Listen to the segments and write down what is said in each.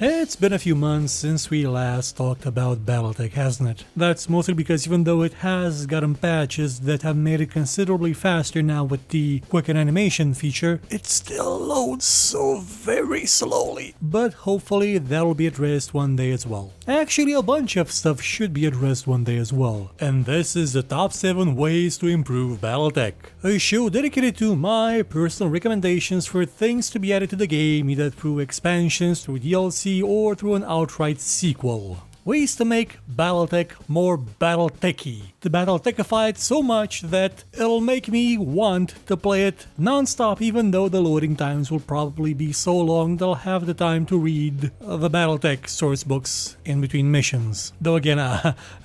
It's been a few months since we last talked about Battletech, hasn't it? That's mostly because even though it has gotten patches that have made it considerably faster now with the quicken animation feature, it still loads so very slowly. But hopefully that'll be addressed one day as well. Actually, a bunch of stuff should be addressed one day as well. And this is the top 7 ways to improve Battletech, a show dedicated to my personal recommendations for things to be added to the game, either through expansions, through DLC, or through an outright sequel. Ways to make Battletech more Battletech-y, to Battletechify it so much that it'll make me want to play it non-stop, even though the loading times will probably be so long that I'll have the time to read the Battletech source books in between missions. Though again,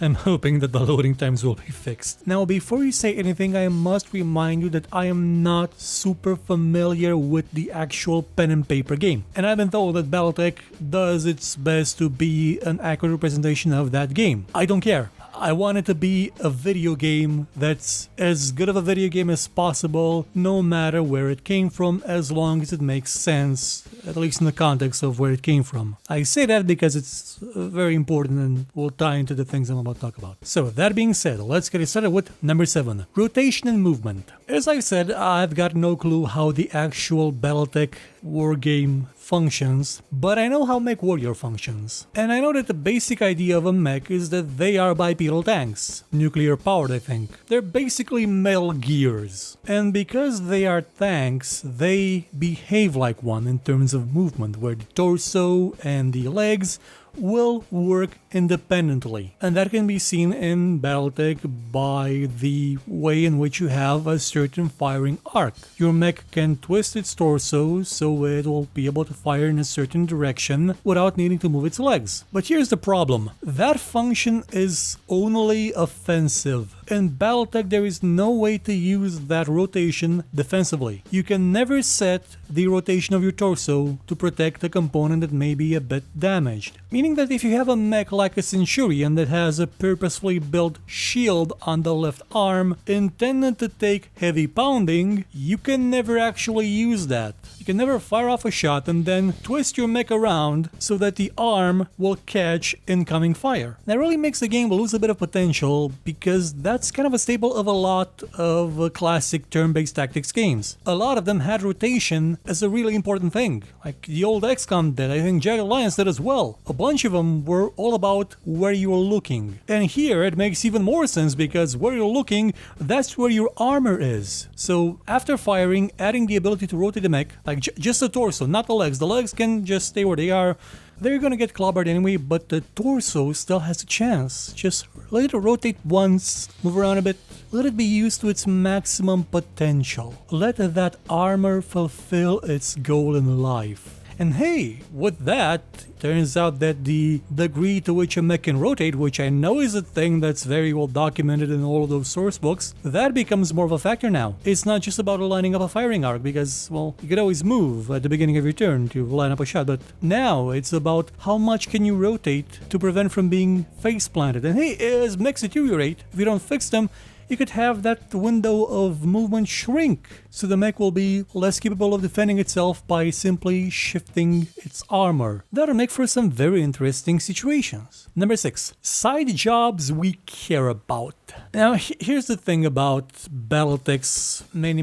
I'm hoping that the loading times will be fixed. Now, before you say anything, I must remind you that I am not super familiar with the actual pen and paper game, and I've been told that Battletech does its best to be an accurate representation of that game. I don't care. I want it to be a video game that's as good of a video game as possible, no matter where it came from, as long as it makes sense, at least in the context of where it came from. I say that because it's very important and will tie into the things I'm about to talk about. So, that being said, let's get started with number 7, rotation and movement. As I've said, I've got no clue how the actual Battletech war game functions, but I know how MechWarrior functions. And I know that the basic idea of a mech is that they are bipedal tanks, nuclear powered I think. They're basically Metal Gears. And because they are tanks, they behave like one in terms of movement, where the torso and the legs will work independently. And that can be seen in Battletech by the way in which you have a certain firing arc. Your mech can twist its torso so it will be able to fire in a certain direction without needing to move its legs. But here's the problem. That function is only offensive. In Battletech, there is no way to use that rotation defensively. You can never set the rotation of your torso to protect a component that may be a bit damaged. Meaning that if you have a mech like a Centurion that has a purposefully built shield on the left arm intended to take heavy pounding, you can never actually use that. You can never fire off a shot and then twist your mech around so that the arm will catch incoming fire. That really makes the game lose a bit of potential because that's kind of a staple of a lot of classic turn-based tactics games. A lot of them had rotation as a really important thing. Like the old XCOM did, I think Jagged Alliance did as well. A bunch of them were all about where you were looking. And here it makes even more sense because where you're looking, that's where your armor is. So after firing, adding the ability to rotate the mech, like just the torso, not the legs. The legs can just stay where they are. They're gonna get clobbered anyway, but the torso still has a chance. Just let it rotate once, move around a bit, let it be used to its maximum potential. Let that armor fulfill its goal in life. And hey, with that, turns out that the degree to which a mech can rotate, which I know is a thing that's very well documented in all of those source books, that becomes more of a factor now. It's not just about lining up a firing arc because, well, you could always move at the beginning of your turn to line up a shot, but now it's about how much can you rotate to prevent from being face planted. And hey, as mechs deteriorate, if you don't fix them, you could have that window of movement shrink, so the mech will be less capable of defending itself by simply shifting its armor. That'll make for some very interesting situations. Number 6. Side jobs we care about. Now, here's the thing about Battletech's many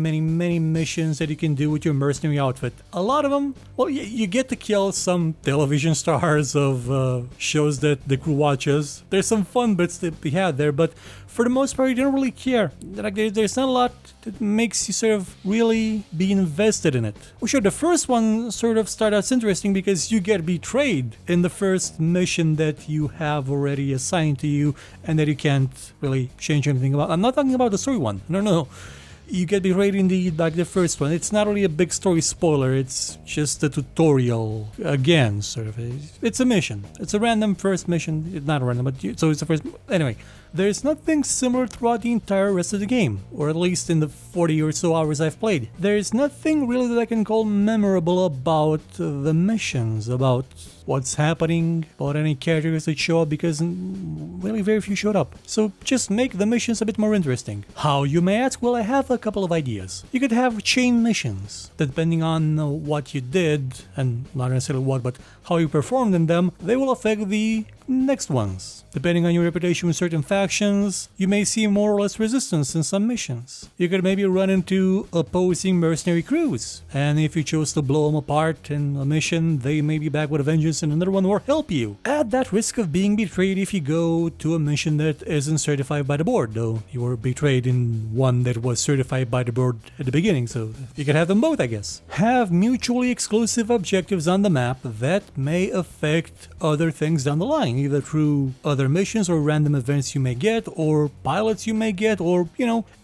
missions that you can do with your mercenary outfit. A lot of them, well, you get to kill some television stars of shows that the crew watches. There's some fun bits to be had there, but for the most part, you don't really care. Like, there's not a lot that makes you sort of really be invested in it. Well, sure, the first one sort of starts out interesting because you get betrayed in the first mission that you have already assigned to you and that you can't really change anything about. I'm not talking about the story one. No. You get betrayed in the first one. It's not really a big story spoiler, it's just a tutorial again, sort of. It's a mission. It's a random first mission. It's not random, but so it's the first. Anyway, there's nothing similar throughout the entire rest of the game, or at least in the 40 or so hours I've played. There's nothing really that I can call memorable about the missions, about what's happening, about any characters that show up, because really very few showed up. So just make the missions a bit more interesting. How, you may ask? Well, I have a couple of ideas. You could have chain missions, depending on what you did, and not necessarily what, but how you performed in them, they will affect the next ones. Depending on your reputation with certain factions, you may see more or less resistance in some missions. You could maybe run into opposing mercenary crews, and if you chose to blow them apart in a mission, they may be back with a vengeance in another one or help you. At that risk of being betrayed if you go to a mission that isn't certified by the board, though you were betrayed in one that was certified by the board at the beginning, so you could have them both, I guess. Have mutually exclusive objectives on the map that may affect other things down the line, either through other missions or random events you may get, or pilots you may get, or,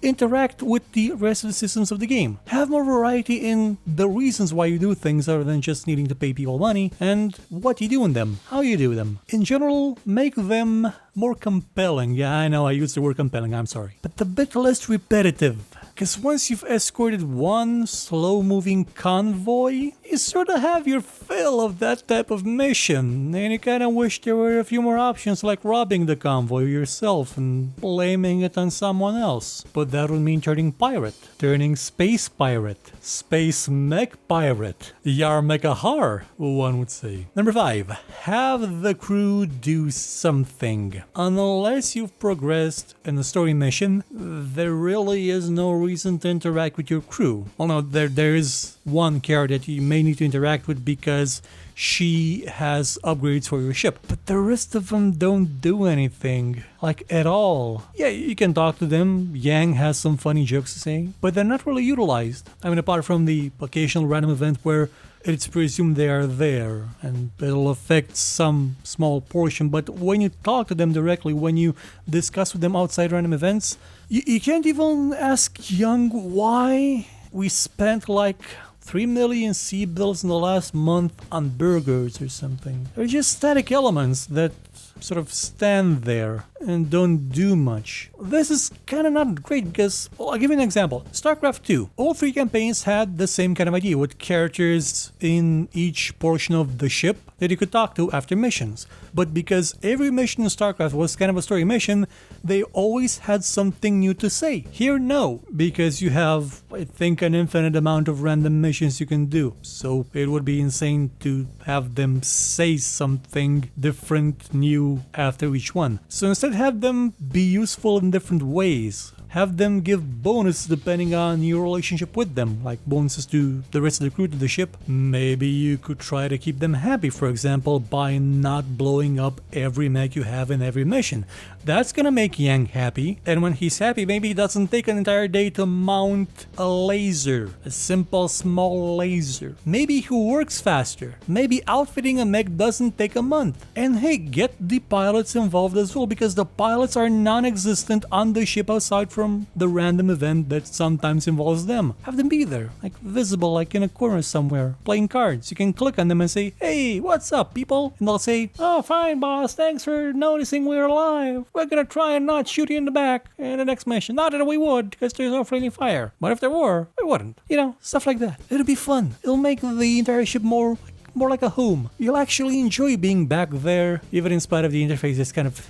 interact with the rest of the systems of the game. Have more variety in the reasons why you do things other than just needing to pay people money, and what you do in them, how you do them. In general, make them more compelling. Yeah, I know I used the word compelling, I'm sorry. But a bit less repetitive. Because once you've escorted one slow-moving convoy, you sort of have your fill of that type of mission, and you kind of wish there were a few more options, like robbing the convoy yourself and blaming it on someone else. But that would mean turning pirate, turning space pirate, space mech pirate, Yar Mecha Har, one would say. Number 5, have the crew do something. Unless you've progressed in the story mission, there really is no reason to interact with your crew. Well, no, there is one character that you may need to interact with because she has upgrades for your ship, but the rest of them don't do anything, like at all. Yeah, you can talk to them, Yang has some funny jokes to say, but they're not really utilized. I mean, apart from the occasional random event where it's presumed they are there, and it'll affect some small portion, but when you talk to them directly, when you discuss with them outside random events, you can't even ask Young why we spent like 3 million C-bills in the last month on burgers or something. They're just static elements that sort of stand there and don't do much. This is kind of not great because, well, I'll give you an example. StarCraft 2. All 3 campaigns had the same kind of idea with characters in each portion of the ship that you could talk to after missions. But because every mission in StarCraft was kind of a story mission, they always had something new to say. Here, no, because you have, I think, an infinite amount of random missions you can do. So it would be insane to have them say something different, new after each one. So instead, have them be useful in different ways. Have them give bonuses depending on your relationship with them, like bonuses to the rest of the crew to the ship. Maybe you could try to keep them happy, for example, by not blowing up every mech you have in every mission. That's gonna make Yang happy, and when he's happy, maybe he doesn't take an entire day to mount a laser, a simple small laser. Maybe he works faster. Maybe outfitting a mech doesn't take a month. And hey, get the pilots involved as well, because the pilots are non-existent on the ship aside from the random event that sometimes involves them. Have them be there, like visible, like in a corner somewhere, playing cards. You can click on them and say, "Hey, what's up, people?" And they'll say, "Oh, fine, boss, thanks for noticing we're alive. We're gonna try and not shoot you in the back in the next mission. Not that we would, because there's no friendly fire. But if there were, we wouldn't." Stuff like that. It'll be fun. It'll make the entire ship more like a home. You'll actually enjoy being back there, even in spite of the interface is kind of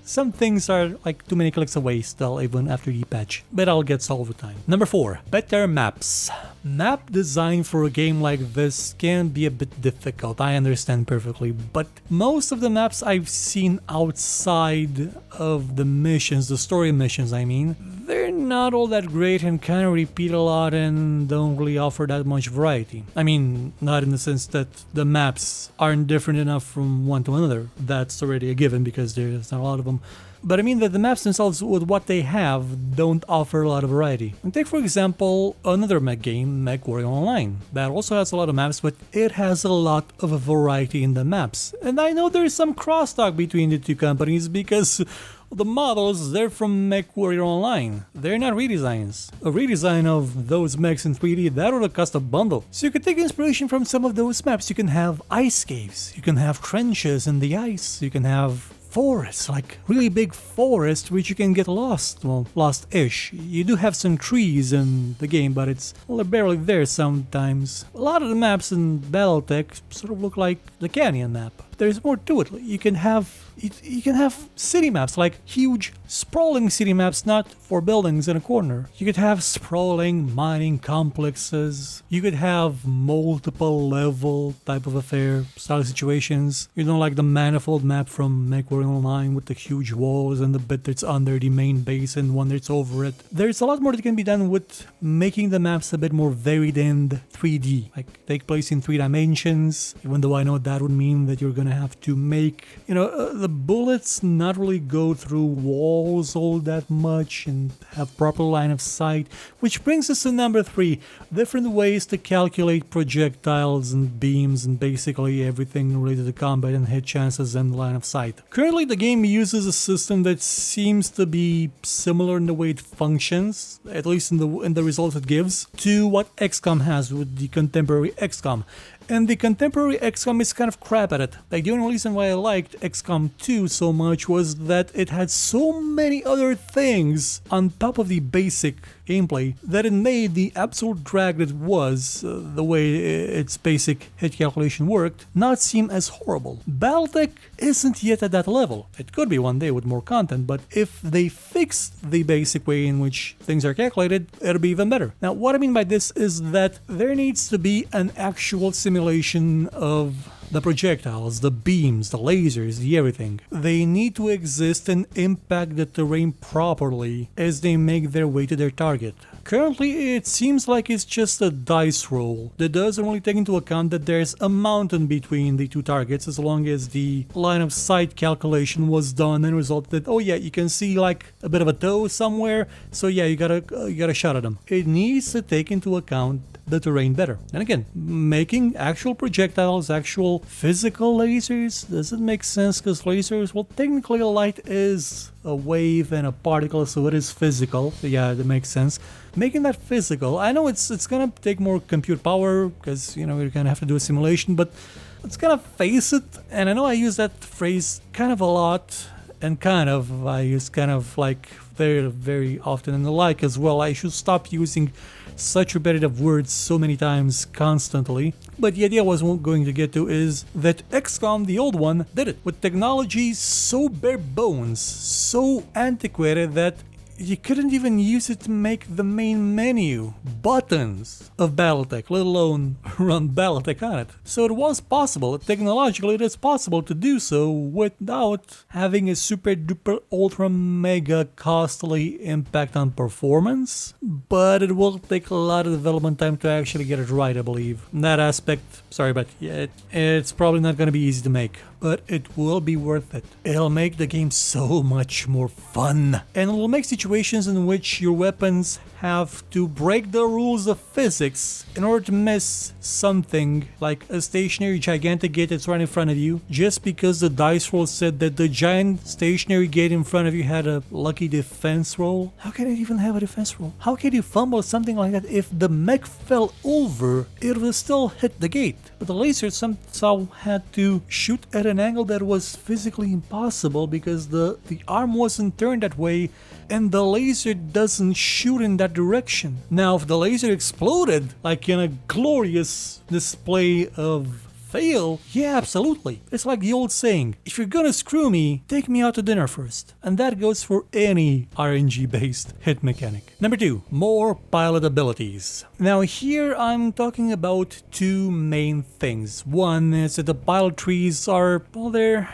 some things are like too many clicks away still, even after the patch, but I'll get solved with time. Number 4, better maps. Map design for a game like this can be a bit difficult, I understand perfectly, but most of the maps I've seen outside of the missions, the story missions I mean, they're not all that great and kind of repeat a lot and don't really offer that much variety. I mean, not in the sense that the maps aren't different enough from one to another. That's already a given because there's not a lot of them. But I mean that the maps themselves, with what they have, don't offer a lot of variety. And take for example another mech game, MechWarrior Online. That also has a lot of maps, but it has a lot of variety in the maps. And I know there's some crosstalk between the two companies because the models, they're from MechWarrior Online. They're not redesigns. A redesign of those mechs in 3D, that would have cost a bundle. So you could take inspiration from some of those maps. You can have ice caves, you can have trenches in the ice, you can have forests, like really big forests which you can get lost, well, lost-ish. You do have some trees in the game, but well, they're barely there sometimes. A lot of the maps in Battletech sort of look like the Canyon map. There's more to it. You can have city maps, like huge sprawling city maps, not for buildings in a corner. You could have sprawling mining complexes. You could have multiple level type of affair style situations. You know, like the manifold map from MechWarrior Online with the huge walls and the bit that's under the main base and one that's over it. There's a lot more that can be done with making the maps a bit more varied and 3D, like take place in 3 dimensions, even though I know that would mean that you're gonna have to make, the bullets not really go through walls all that much and have proper line of sight, which brings us to number 3, different ways to calculate projectiles and beams and basically everything related to combat and hit chances and line of sight. Currently the game uses a system that seems to be similar in the way it functions, at least in the results it gives, to what XCOM has with the contemporary XCOM. And the contemporary XCOM is kind of crap at it. Like, the only reason why I liked XCOM 2 so much was that it had so many other things on top of the basic gameplay that it made the absolute drag that was, the way its basic hit calculation worked, not seem as horrible. Battletech isn't yet at that level. It could be one day with more content, but if they fix the basic way in which things are calculated, it'll be even better. Now, what I mean by this is that there needs to be an actual simulation of the projectiles, the beams, the lasers, the everything. They need to exist and impact the terrain properly as they make their way to their target. Currently, it seems like it's just a dice roll that doesn't really take into account that there's a mountain between the two targets, as long as the line of sight calculation was done and resulted that, oh yeah, you can see like a bit of a toe somewhere, so yeah, you got a shot at them. It needs to take into account the terrain better. And again, making actual projectiles, actual physical lasers, does it make sense? Because lasers, well, technically light is a wave and a particle, so it is physical. So yeah, that makes sense. Making that physical, I know it's gonna take more compute power because you're gonna have to do a simulation, but let's kind of face it. And I know I use that phrase kind of a lot, and I use kind of like very, very often and the like as well. I should stop using such repetitive words so many times constantly. But the idea I was going to get to is that XCOM, the old one, did it with technology so bare bones, so antiquated that you couldn't even use it to make the main menu buttons of Battletech, let alone run Battletech on it. So it was possible, technologically it is possible to do so without having a super duper ultra mega costly impact on performance, but it will take a lot of development time to actually get it right, I believe. In that aspect, sorry, but yeah, it's probably not going to be easy to make, but it will be worth it. It'll make the game so much more fun, and it will make situations in which your weapons have to break the rules of physics in order to miss something like a stationary gigantic gate that's right in front of you, just because the dice roll said that the giant stationary gate in front of you had a lucky defense roll. How can it even have a defense roll? How can you fumble something like that? If the mech fell over, it would still hit the gate, but the laser somehow had to shoot at an angle that was physically impossible because the arm wasn't turned that way and the laser doesn't shoot in that direction. Now, if the laser exploded, like in a glorious display of fail, yeah, absolutely. It's like the old saying, if you're gonna screw me, take me out to dinner first. And that goes for any RNG-based hit mechanic. Number 2, more pilot abilities. Now here I'm talking about 2 main things. One is that the pilot trees are, well, they're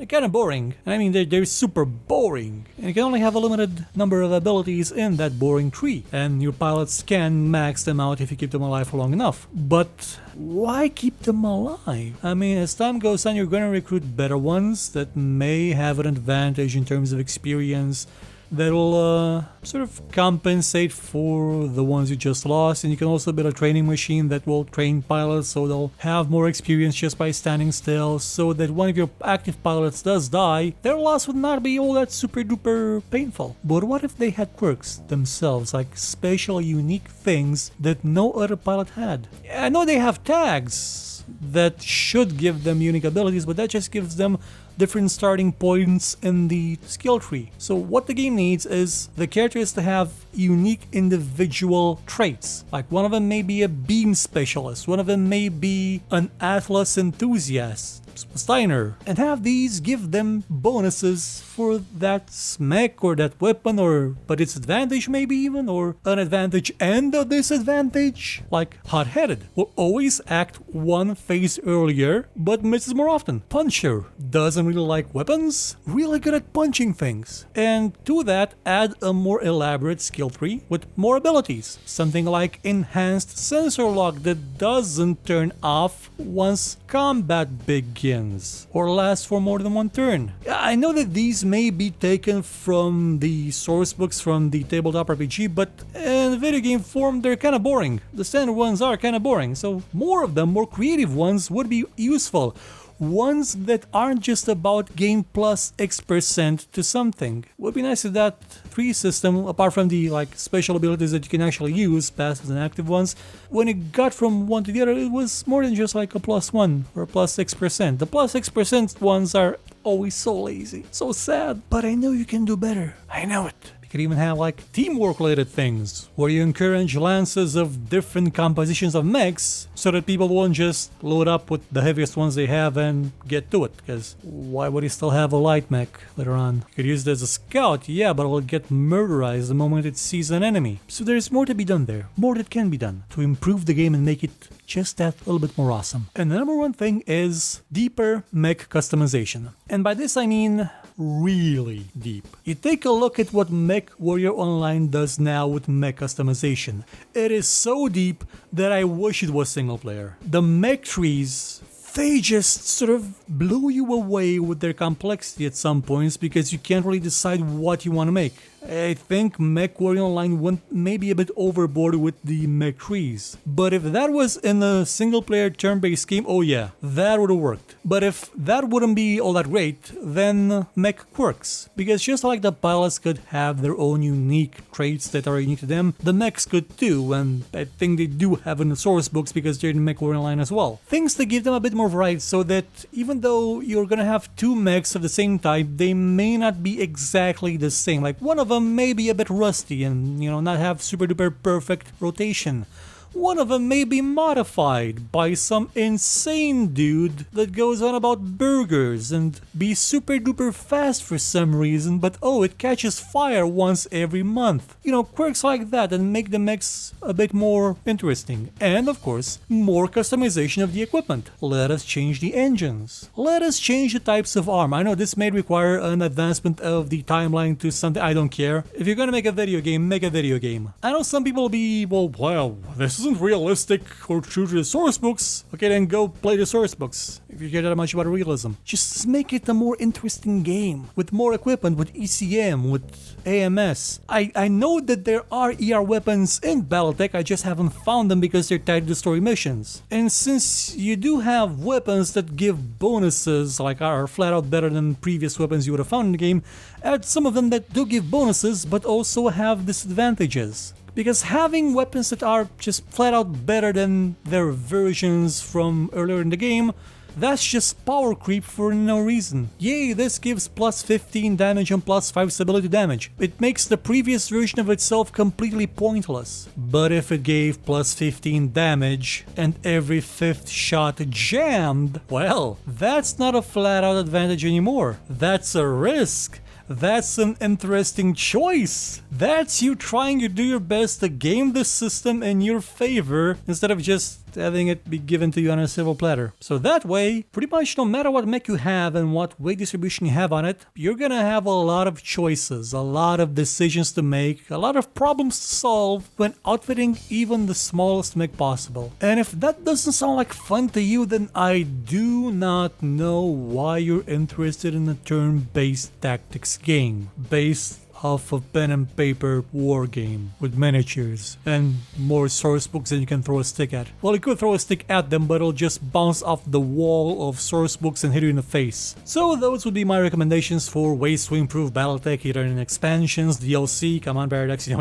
kind of boring. I mean, they're super boring. And you can only have a limited number of abilities in that boring tree. And your pilots can max them out if you keep them alive for long enough. But why keep them alive? I mean, as time goes on, you're going to recruit better ones that may have an advantage in terms of experience that will sort of compensate for the ones you just lost, and you can also build a training machine that will train pilots so they'll have more experience just by standing still, so that one of your active pilots does die, their loss would not be all that super duper painful. But what if they had quirks themselves, like special unique things that no other pilot had? I know they have tags that should give them unique abilities, but that just gives them different starting points in the skill tree. So what the game needs is the characters to have unique individual traits. Like one of them may be a beam specialist, one of them may be an Atlas enthusiast, Steiner, and have these give them bonuses for that mech or that weapon, or but its advantage maybe even, or an advantage and a disadvantage. Like Hot-Headed will always act one phase earlier but misses more often. Puncher doesn't really like weapons, really good at punching things. And to that add a more elaborate skill tree with more abilities. Something like enhanced sensor lock that doesn't turn off once combat begins or lasts for more than one turn. I know that these may be taken from the source books from the tabletop RPG, but in video game form they're kind of boring. The standard ones are kind of boring, so more of them, more creative ones would be useful. Ones that aren't just about gain plus X% to something. Would be nice if that tree system, apart from the special abilities that you can actually use, passive and active ones, when it got from one to the other, it was more than just like a +1 or a plus X%. The plus X% ones are always so lazy, so sad, but I know you can do better. I know it. You could even have teamwork related things, where you encourage lances of different compositions of mechs so that people won't just load up with the heaviest ones they have and get to it, because why would you still have a light mech later on? You could use it as a scout, yeah, but it will get murderized the moment it sees an enemy. So there's more to be done there, more that can be done to improve the game and make it just that little bit more awesome. And the number one thing is deeper mech customization. And by this I mean really deep. You take a look at what MechWarrior Online does now with mech customization. It is so deep that I wish it was single player. The mech trees, they just sort of blow you away with their complexity at some points because you can't really decide what you want to make. I think MechWarrior Online went maybe a bit overboard with the mech trees. But if that was in a single player turn-based game, oh yeah, that would have worked. But if that wouldn't be all that great, then mech quirks. Because just like the pilots could have their own unique traits that are unique to them, the mechs could too, and I think they do have in the source books because they're in MechWarrior Online as well. Things to give them a bit more variety so that even though you're gonna have two mechs of the same type, they may not be exactly the same. Like one of them may be a bit rusty and, not have super duper perfect rotation. One of them may be modified by some insane dude that goes on about burgers and be super duper fast for some reason, but oh, it catches fire once every month. Quirks like that and make the mechs a bit more interesting. And of course, more customization of the equipment. Let us change the engines. Let us change the types of armor. I know this may require an advancement of the timeline to something. I don't care. If you're gonna make a video game, make a video game. I know some people will be, well, this isn't realistic or true to the source books. Okay, then go play the source books if you care that much about realism. Just make it a more interesting game with more equipment, with ECM, with AMS. I know that there are ER weapons in Battletech, I just haven't found them because they're tied to the story missions. And since you do have weapons that give bonuses, are flat out better than previous weapons you would have found in the game, add some of them that do give bonuses but also have disadvantages. Because having weapons that are just flat out better than their versions from earlier in the game, that's just power creep for no reason. Yay, this gives plus 15 damage and plus 5 stability damage. It makes the previous version of itself completely pointless. But if it gave plus 15 damage and every 5th shot jammed, well, that's not a flat out advantage anymore. That's a risk. That's an interesting choice. That's you trying to do your best to game the system in your favor instead of just having it be given to you on a silver platter. So that way, pretty much no matter what mech you have and what weight distribution you have on it, you're gonna have a lot of choices, a lot of decisions to make, a lot of problems to solve when outfitting even the smallest mech possible. And if that doesn't sound like fun to you, then I do not know why you're interested in a turn-based tactics game based off of pen and paper war game with miniatures and more source books than you can throw a stick at. Well, you could throw a stick at them, but it'll just bounce off the wall of source books and hit you in the face. So those would be my recommendations for ways to improve Battletech, either in expansions, DLC, come on Paradox, you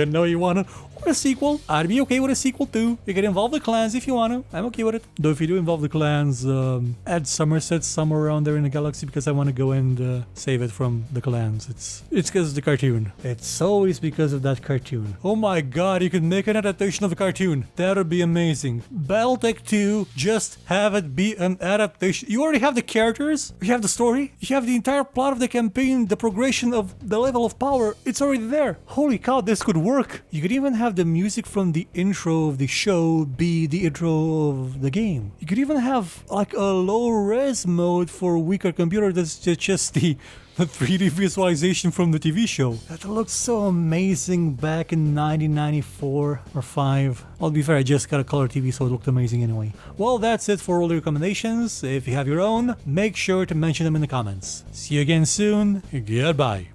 know you wanna, with a sequel. I'd be okay with a sequel too. You can involve the clans if you want to. I'm okay with it. Though if you do involve the clans, add Somerset somewhere around there in the galaxy because I want to go and save it from the clans. It's because of the cartoon. It's always because of that cartoon. Oh my god, you could make an adaptation of a cartoon. That would be amazing. Battletech 2, just have it be an adaptation. You already have the characters, you have the story, you have the entire plot of the campaign, the progression of the level of power. It's already there. Holy cow, this could work. You could even have the music from the intro of the show be the intro of the game. You could even have like a low res mode for a weaker computer that's just the 3D visualization from the TV show. That looked so amazing back in 1994 or 5. Well, to be fair, I just got a color TV, so it looked amazing anyway. Well, that's it for all the recommendations. If you have your own, make sure to mention them in the comments. See you again soon. Goodbye.